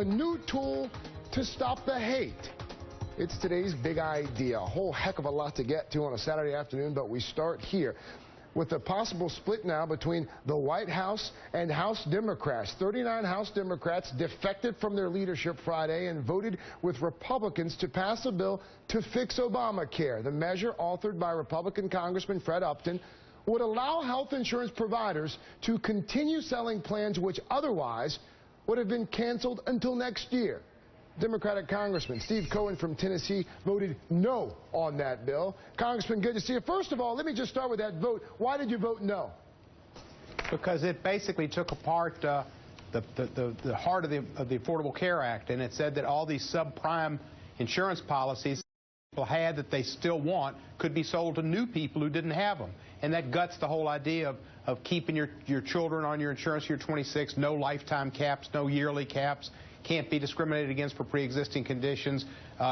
a new tool to stop the hate. It's today's big idea. A whole heck of a lot to get to on a Saturday afternoon, but we start here with a possible split now between the White House and House Democrats. 39 House Democrats defected from their leadership Friday and voted with Republicans to pass a bill to fix Obamacare. The measure, authored by Republican Congressman Fred Upton, would allow health insurance providers to continue selling plans which otherwise would have been canceled until next year. Democratic Congressman Steve Cohen from Tennessee voted no on that bill. Congressman, good to see you. First of all, let me just start with that vote. Why did you vote no? Because it basically took apart the heart of the Affordable Care Act, and it said that all these subprime insurance policies people had that they still want could be sold to new people who didn't have them. And that guts the whole idea of keeping your children on your insurance year 26, no lifetime caps, no yearly caps, can't be discriminated against for pre-existing conditions,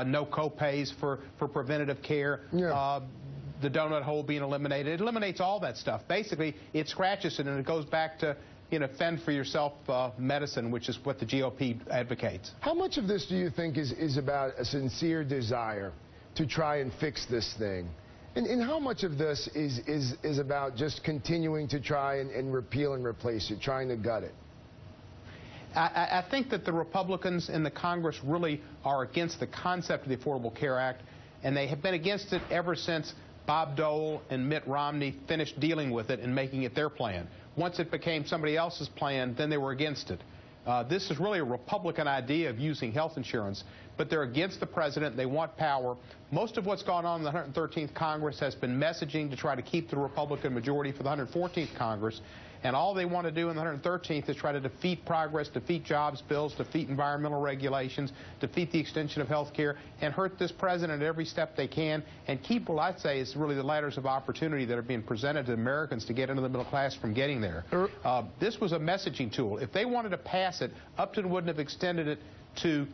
no co-pays for preventative care, the donut hole being eliminated. It eliminates all that stuff. Basically, it scratches it, and it goes back to fend for yourself medicine, which is what the GOP advocates. How much of this do you think is about a sincere desire to try and fix this thing? And how much of this is about just continuing to try and repeal and replace it, trying to gut it? I think that the Republicans in the Congress really are against the concept of the Affordable Care Act, and they have been against it ever since Bob Dole and Mitt Romney finished dealing with it and making it their plan. Once it became somebody else's plan, then they were against it. This is really a Republican idea of using health insurance, but they're against the president. They want power. Most of what's gone on in the 113th Congress has been messaging to try to keep the Republican majority for the 114th Congress. And all they want to do in the 113th is try to defeat progress, defeat jobs bills, defeat environmental regulations, defeat the extension of health care, and hurt this president at every step they can, and keep what I'd say is really the ladders of opportunity that are being presented to Americans to get into the middle class from getting there. This was a messaging tool. If they wanted to pass it, Upton wouldn't have extended it to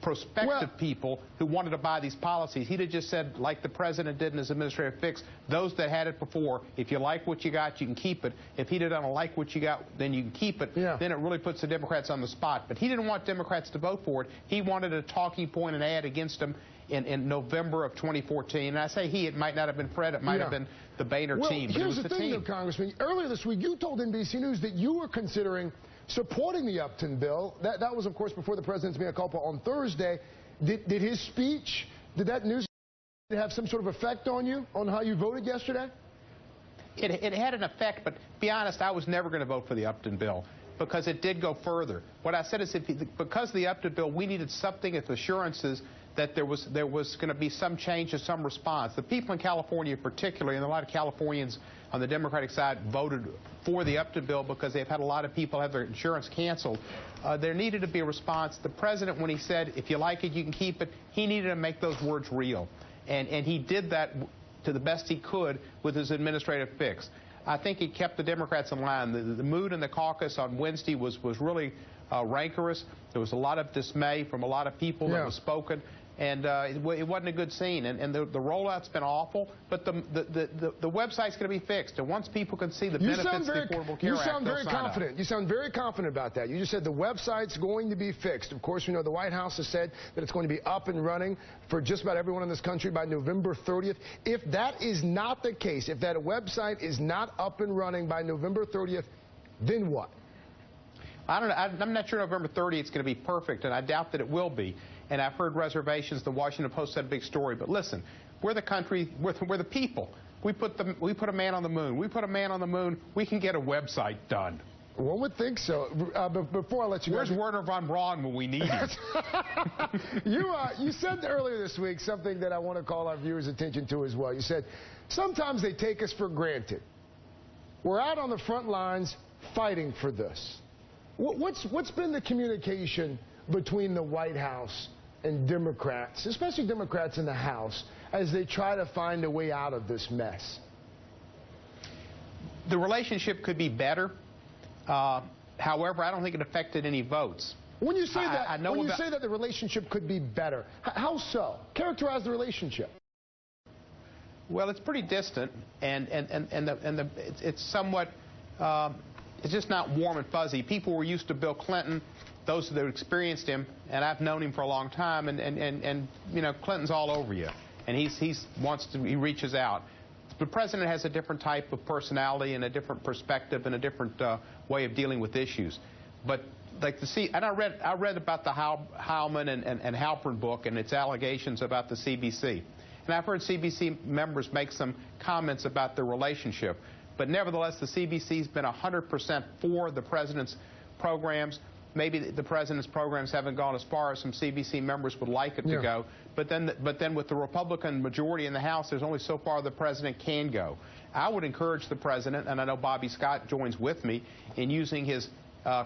prospective people who wanted to buy these policies. He'd have just said, like the president did in his administrative fix, those that had it before, if you like what you got, you can keep it. If he didn't like what you got, then you can keep it. Then it really puts the Democrats on the spot. But he didn't want Democrats to vote for it. He wanted a talking point and ad against them in November of 2014. And I say he, it might not have been Fred, it might have been the Boehner team. But here's it was the thing, team. though, Congressman. Earlier this week, you told NBC News that you were considering supporting the Upton bill. That was, of course, before the president's mea culpa on Thursday. Did his speech, did that news have some sort of effect on you, on how you voted yesterday? It had an effect, but to be honest, I was never going to vote for the Upton bill because it did go further. What I said is because of the Upton bill, we needed something with assurances that there was going to be some change and some response. The people in California particularly, and a lot of Californians on the Democratic side voted for the Upton bill because they've had a lot of people have their insurance canceled. There needed to be a response. The president, when he said, if you like it, you can keep it, he needed to make those words real. And he did that to the best he could with his administrative fix. I think he kept the Democrats in line. The mood in the caucus on Wednesday was really rancorous. There was a lot of dismay from a lot of people that was spoken. And it wasn't a good scene. And the rollout's been awful, but the website's going to be fixed. And once people can see the benefits of the Affordable Care Act, you sound very confident. You sound very confident about that. You just said the website's going to be fixed. Of course, we know the White House has said that it's going to be up and running for just about everyone in this country by November 30th. If that is not the case, if that website is not up and running by November 30th, then what? I don't know. I'm not sure November 30th is going to be perfect, and I doubt that it will be. And I've heard reservations. The Washington Post had a big story. But listen, we're the country, we're the people. We put a man on the moon. We put a man on the moon. We can get a website done. One would think so. But before I let you go, where's Werner von Braun when we need him? You said earlier this week something that I want to call our viewers' attention to as well. You said sometimes they take us for granted. We're out on the front lines fighting for this. What's been the communication between the White House and Democrats, especially Democrats in the House, as they try to find a way out of this mess? The relationship could be better. However, I don't think it affected any votes. When you say that the relationship could be better, how so? Characterize the relationship. Well, it's pretty distant, and it's somewhat. It's just not warm and fuzzy. People were used to Bill Clinton. those that experienced him, and I've known him for a long time, and you know, Clinton's all over you, and he reaches out. The president has a different type of personality and a different perspective and a different way of dealing with issues. But like and I read about the Heilman and Halpern book and its allegations about the CBC. And I've heard CBC members make some comments about their relationship. But nevertheless, the CBC's been 100% for the president's programs. Maybe the president's programs haven't gone as far as some CBC members would like it to go. But then with the Republican majority in the House, there's only so far the president can go. I would encourage the president, and I know Bobby Scott joins with me, in using his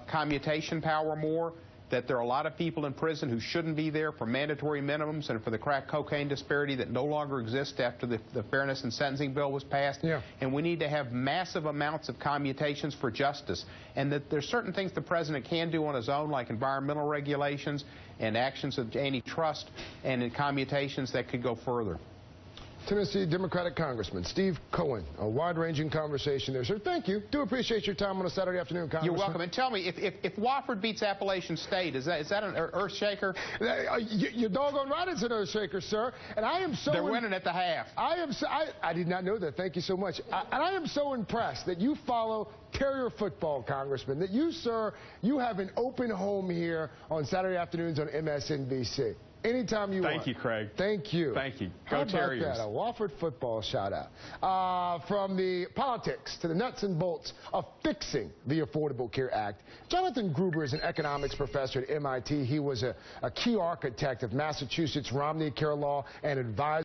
commutation power more, that there are a lot of people in prison who shouldn't be there for mandatory minimums and for the crack cocaine disparity that no longer exists after the Fairness in Sentencing bill was passed. And we need to have massive amounts of commutations for justice. And that there's certain things the president can do on his own, like environmental regulations and actions of antitrust, and in commutations that could go further. Tennessee Democratic Congressman Steve Cohen. A wide-ranging conversation there, sir. Thank you. Do appreciate your time on a Saturday afternoon, Congressman. You're welcome. And tell me, if Wofford beats Appalachian State, is that an earth shaker? You're doggone right it's an earth shaker, sir. And I am so... They're winning at the half. I did not know that. Thank you so much. And I am so impressed that you follow Terrier football, Congressman, that you, sir, you have an open home here on Saturday afternoons on MSNBC. Anytime you want. Thank you, Craig. Thank you. Thank you. Go Terriers. That? A Wofford football shout-out. From the politics to the nuts and bolts of fixing the Affordable Care Act, Jonathan Gruber is an economics professor at MIT. He was a key architect of Massachusetts Romney Care Law and advisor